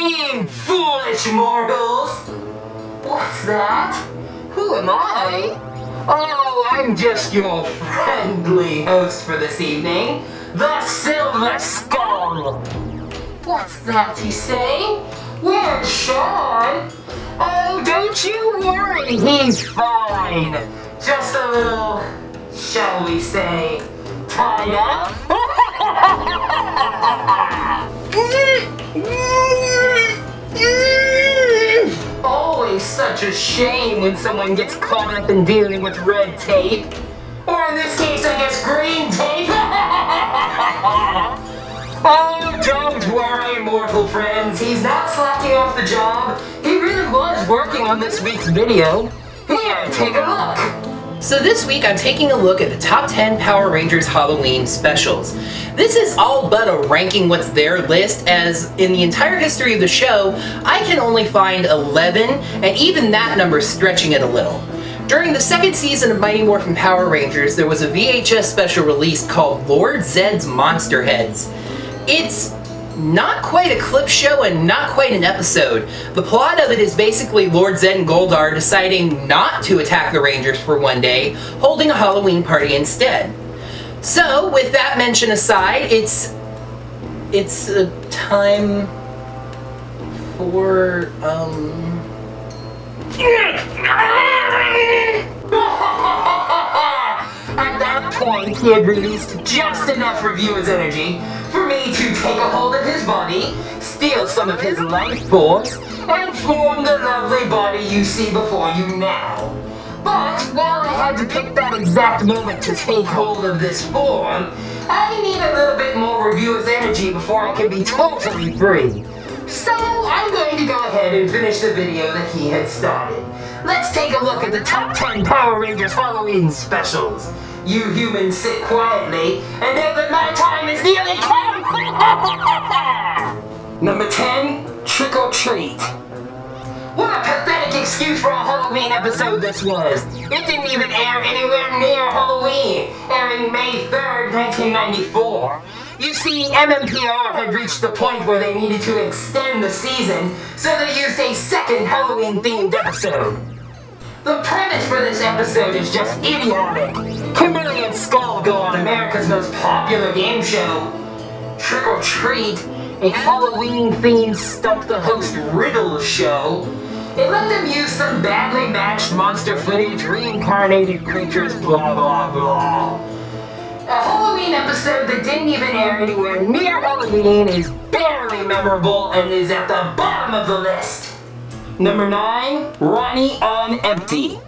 Halloween, foolish mortals! What's that? Who am I? Oh, I'm just your friendly host for this evening, the Silver Skull! What's that you say? Where's Sean? Oh, don't you worry, he's fine. Just a little, shall we say, tied up? Always such a shame when someone gets caught up in dealing with red tape. Or in this case, I guess green tape. Oh, don't worry, mortal friends. He's not slacking off the job. He really was working on this week's video. Here, take a look. So this week I'm taking a look at the top 10 Power Rangers Halloween specials. This is all but a ranking what's there list, as in the entire history of the show, I can only find 11, and even that number stretching it a little. During the second season of Mighty Morphin Power Rangers, there was a VHS special release called Lord Zedd's Monster Heads. It's not quite a clip show and not quite an episode. The plot of it is basically Lord Zedd and Goldar deciding not to attack the Rangers for one day, holding a Halloween party instead. So, with that mention aside, it's a time for, At that point, he had released just enough reviewers' energy for me to take a hold of his body, steal some of his life force, and form the lovely body you see before you now. But while I had to pick that exact moment to take hold of this form, I need a little bit more reviewers' energy before I can be totally free. So I'm going to go ahead and finish the video that he had started. Let's take a look at the top 10 Power Rangers Halloween specials. You humans sit quietly and know that my time is nearly come! Number 10, Trick or Treat. What a pathetic excuse for a Halloween episode this was. It didn't even air anywhere near Halloween, airing May 3rd, 1994. You see, MMPR had reached the point where they needed to extend the season, so they used a second Halloween-themed episode. The premise for this episode is just idiotic. Kimberly and Skull go on America's most popular game show, Trick or Treat, a Halloween-themed stump-the-host riddle show. It let them use some badly matched monster footage, reincarnated creatures, blah blah blah. A Halloween episode that didn't even air anywhere near Halloween is barely memorable and is at the bottom of the list. Number 9, Ronnie on Empty.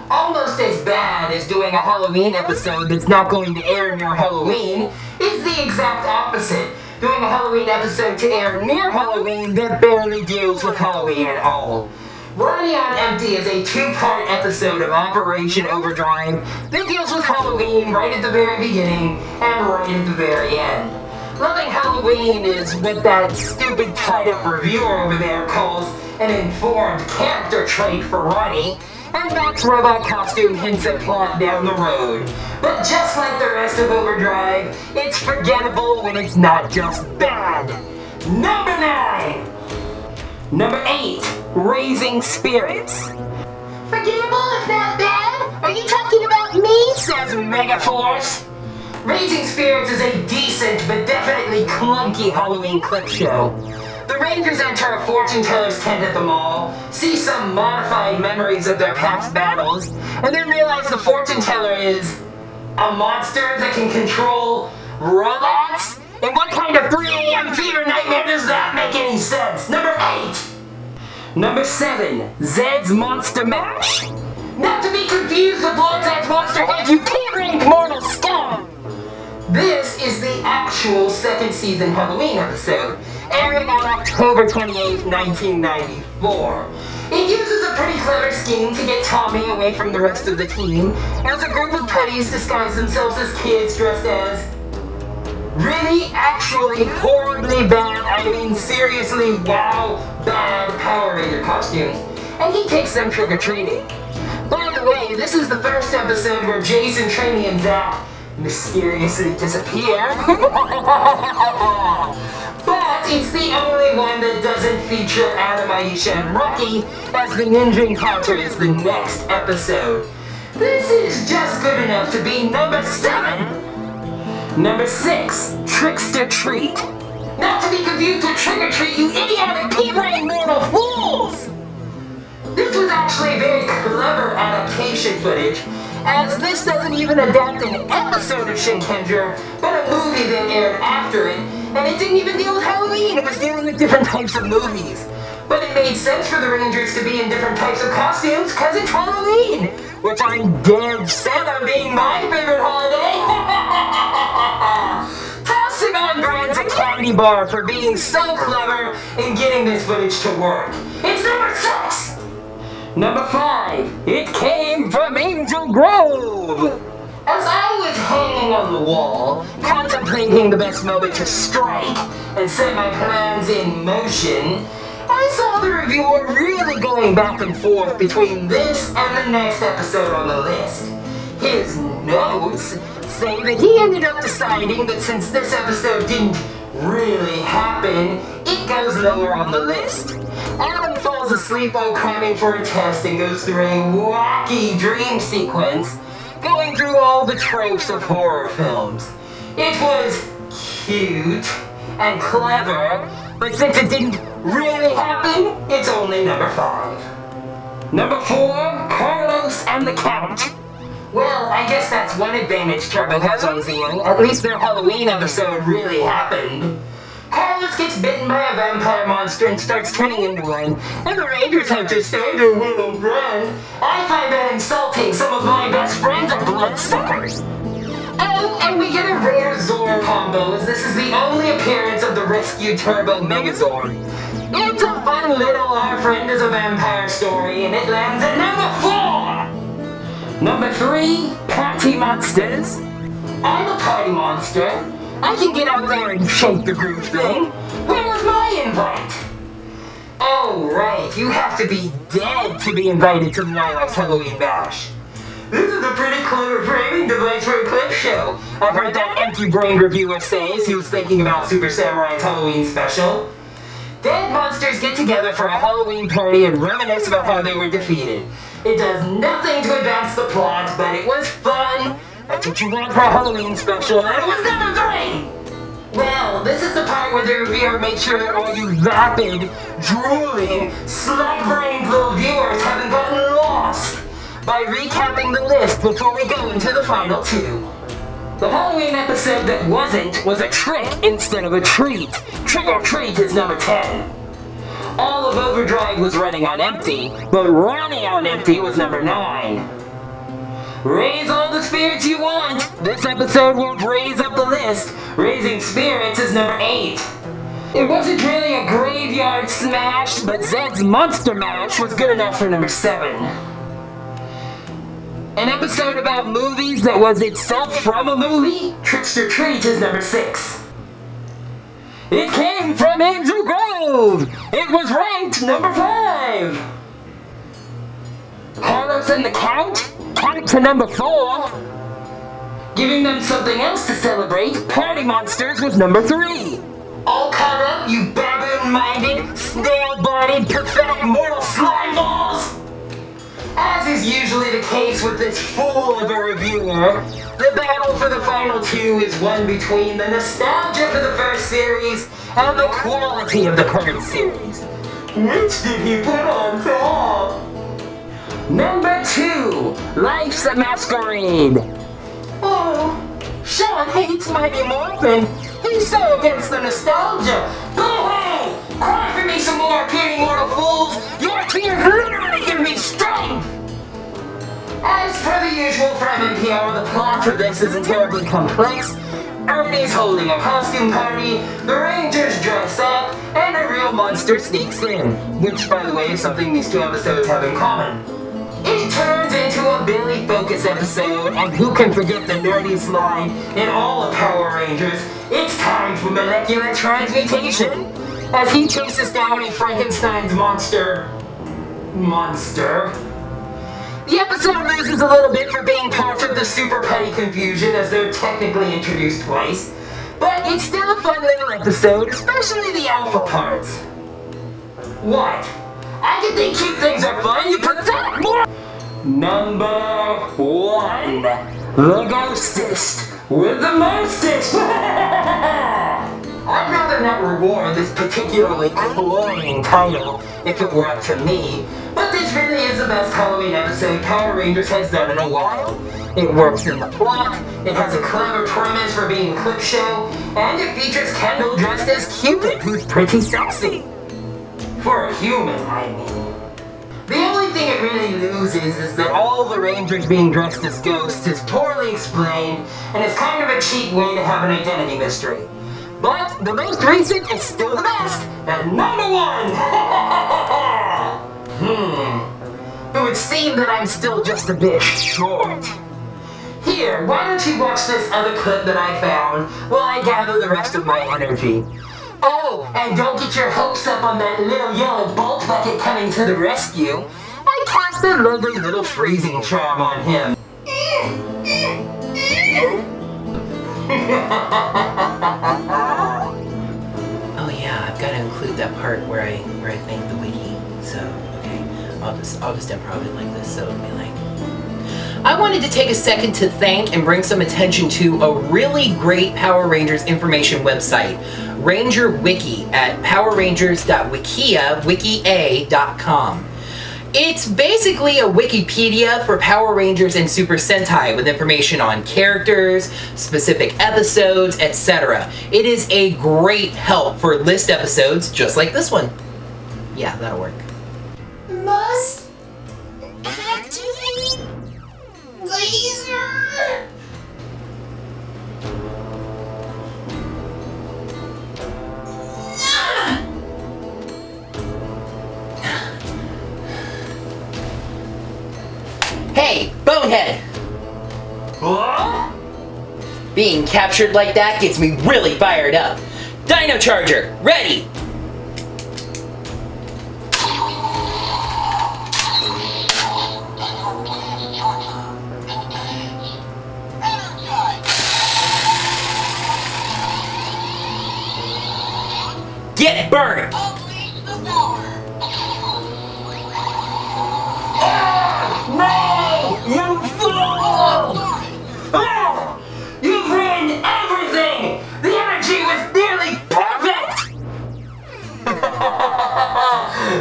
Almost as bad as doing a Halloween episode that's not going to air near Halloween is the exact opposite. Doing a Halloween episode to air near Halloween that barely deals with Halloween at all. Ronnie on Empty is a 2-part episode of Operation Overdrive that deals with Halloween right at the very beginning and right at the very end. Loving Halloween is what that stupid tied-up reviewer over there calls an informed character trait for Ronnie, and Mac's robot costume hints at plot down the road. But just like the rest of Overdrive, it's forgettable when it's not just bad. Number 9! Number 8, Raising Spirits. Forgettable if not bad? Are you talking about me? Says Megaforce. Raising Spirits is a decent but definitely clunky Halloween clip show. The Rangers enter a fortune teller's tent at the mall, see some modified memories of their past battles, and then realize the fortune teller is a monster that can control robots? And what kind of 3 a.m. fever nightmare does that make any sense? Number 8! Number 7, Zedd's Monster Mash. Not to be confused with Lord Zedd's Monster Heads, you can't mortal scum! This is the actual second season Halloween episode, airing on October 28, 1994. It uses a pretty clever scheme to get Tommy away from the rest of the team, as a group of putties disguise themselves as kids dressed as really, actually, horribly bad, I mean seriously, wow, bad Power Ranger costumes, and he takes them trick-or-treating. By the way, this is the first episode where Jason, Trini, and Zach mysteriously disappear. But it's the only one that doesn't doesn't feature Adam, Aisha, and Rocky, as the ninja encounter is the next episode. This is just good enough to be number 7. Number 6, Trickster Treat. Not to be confused with Trick or Treat, you idiotic pea-brain mortal fools! This was actually very clever adaptation footage, as this doesn't even adapt an episode of Shinkenger, but a movie that aired after it, and it didn't even deal with Halloween, it was dealing with different types of movies. But it made sense for the Rangers to be in different types of costumes, because it's Halloween, which I'm dead set on being my favorite holiday. Tossing on Brands a candy bar for being so clever in getting this footage to work. It's number 6! Number 5, it came from Angel Grove. As I was hanging on the wall, contemplating the best moment to strike and set my plans in motion, I saw the reviewer really going back and forth between this and the next episode on the list. His notes say that he ended up deciding that since this episode didn't really happen, it goes lower on the list. Adam falls asleep while cramming for a test and goes through a wacky dream sequence, going through all the tropes of horror films. It was cute and clever, but since it didn't really happen, it's only number 5. Number 4, Carlos and the Count. Well, I guess that's one advantage Turbo has on Zeo. At least their Halloween episode really happened. Carlos gets bitten by a vampire monster and starts turning into one, and the Rangers have to save their little friend. I find that insulting. Some of my best friends are bloodsuckers. Oh, and we get a rare Zord combo, as this is the only appearance of the rescued Turbo Megazord. It's a fun little Our Friend is a Vampire story, and it lands at number 4! Number 3, Party Monsters. I'm a party monster. I can get out there and shake the groove thing. Where was my invite? Oh, right, you have to be dead to be invited to the Nylax Halloween Bash. This is a pretty clever framing device for a clip show. I've heard that empty-brained reviewer say as he was thinking about Super Samurai's Halloween special. Dead monsters get together for a Halloween party and reminisce about how they were defeated. It does nothing to advance the plot, but it was fun. That's what you want for a Halloween special, and it was number 3! Well, this is the part where the reviewer made sure that all you vapid, drooling, slug-brained little viewers haven't gotten lost by recapping the list before we go into the final 2. The Halloween episode that wasn't was a trick instead of a treat. Trick or Treat is number 10. All of Overdrive was running on empty, but running on empty was number 9. Raise all the spirits you want! This episode won't raise up the list. Raising spirits is number 8. It wasn't really a graveyard smash, but Zed's Monster Mash was good enough for number 7. An episode about movies that was itself from a movie, Trickster Treat is number 6. It came from Angel Grove! It was ranked number 5! Carlos and the Count? Count to number 4. Giving them something else to celebrate, Party Monsters was number 3. All caught up, you baboon-minded, snail-bodied, pathetic mortal slime balls! As is usually the case with this fool of a reviewer, the battle for the final 2 is one between the nostalgia for the first series and the quality of the current series. Which did he put on top? Number 2, Life's a Masquerade. Oh, Sean hates Mighty Morphin. He's so against the nostalgia. Boo-hoo! Cry for me some more, puny mortal fools. Your tears literally give me strength. As per the usual from NPR, the plot for this isn't terribly complex. Ernie's holding a costume party, the Rangers dress up, and a real monster sneaks in. Which, by the way, is something these 2 episodes have in common. It turns into a Billy Focus episode, and who can forget the nerdiest line in all of Power Rangers, it's time for molecular transmutation, as he chases down a Frankenstein's monster. The episode loses a little bit for being part of the Super Petty confusion, as they're technically introduced twice, but it's still a fun little episode, especially the alpha parts. What? I can think cute things are fun, you pathetic moron! Number 1. The ghostest with the mostest! I'd rather not reward this particularly cloying title if it were up to me, but this really is the best Halloween episode Power Rangers has done in a while. It works in the plot, it has a clever premise for being a clip show, and it features Kendall dressed as Cupid, who's pretty sexy. For a human, I mean. The only thing it really loses is that all the Rangers being dressed as ghosts is poorly explained, and it's kind of a cheap way to have an identity mystery. But the most recent is still the best, and number 1! It would seem that I'm still just a bit short. Here, why don't you watch this other clip that I found while I gather the rest of my energy. Oh, and don't get your hopes up on that little yellow bolt bucket coming to the rescue. I cast a lovely little freezing charm on him. Oh yeah, I've got to include that part where I thank the wiki. So, okay, I'll just improv it like this, so it'll be like, I wanted to take a second to thank and bring some attention to a really great Power Rangers information website, Ranger Wiki at powerrangers.wikia.com. It's basically a Wikipedia for Power Rangers and Super Sentai with information on characters, specific episodes, etc. It is a great help for list episodes just like this one. Yeah, that'll work. Must activate laser. Hey, Bonehead! What? Being captured like that gets me really fired up. Dino Charger, ready! Get burned! No! You fool! Oh! You've ruined everything! The energy was nearly perfect!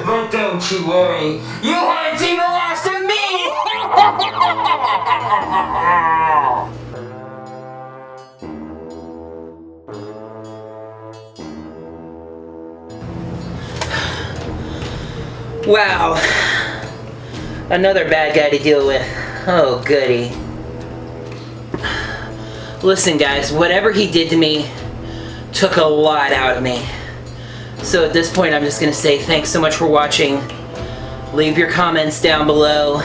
But don't you worry, you haven't seen the last of me! Wow. Another bad guy to deal with. Oh, goody. Listen, guys, whatever he did to me took a lot out of me. So at this point, I'm just going to say thanks so much for watching. Leave your comments down below.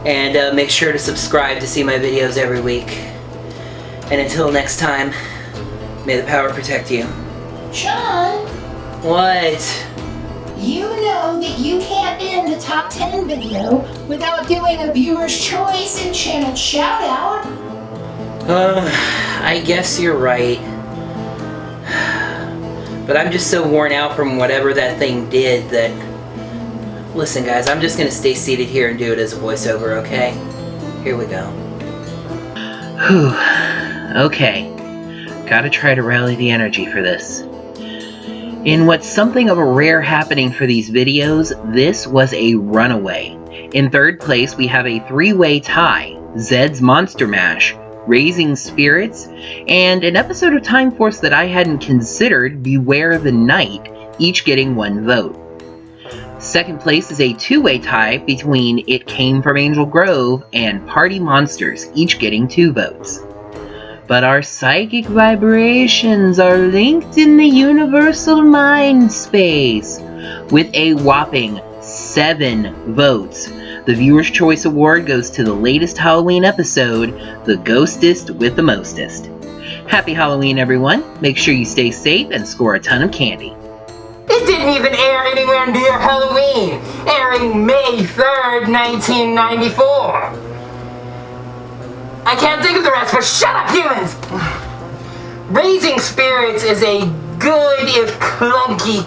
And make sure to subscribe to see my videos every week. And until next time, may the power protect you. John, What? you know that you can't end a top 10 video without doing a viewer's choice and channel shout out. I guess you're right. But I'm just so worn out from whatever that thing did that... Listen, guys, I'm just gonna stay seated here and do it as a voiceover, okay? Here we go. Whew. Okay. Gotta try to rally the energy for this. In what's something of a rare happening for these videos, this was a runaway. In third place, we have a three-way tie, Zed's Monster Mash, Raising Spirits, and an episode of Time Force that I hadn't considered, Beware the Night, each getting 1 vote. Second place is a two-way tie between It Came from Angel Grove and Party Monsters, each getting 2 votes. But our psychic vibrations are linked in the universal mind space with a whopping 7 votes. The Viewer's Choice Award goes to the latest Halloween episode, The Ghostest with the Mostest. Happy Halloween, everyone. Make sure you stay safe and score a ton of candy. It didn't even air anywhere near Halloween, airing May 3rd, 1994. I can't think of the rest, but shut up, humans! Raising Spirits is a good if clunky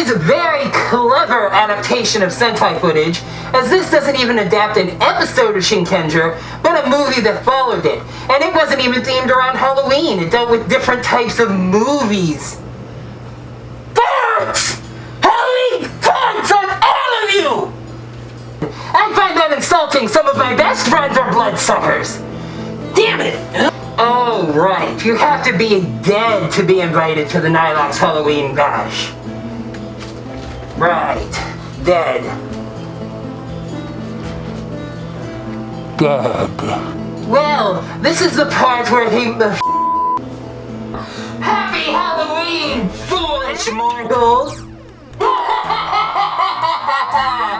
is a very clever adaptation of Sentai footage, as this doesn't even adapt an episode of Shinkenger, but a movie that followed it. And it wasn't even themed around Halloween, it dealt with different types of movies. Farts! Halloween farts on all of you! I find that insulting. Some of my best friends are bloodsuckers. Damn it! Oh, right. You have to be dead to be invited to the Nylox Halloween bash. Right. Dead. Dead. Well, this is the part where he... Happy Halloween, foolish mortals!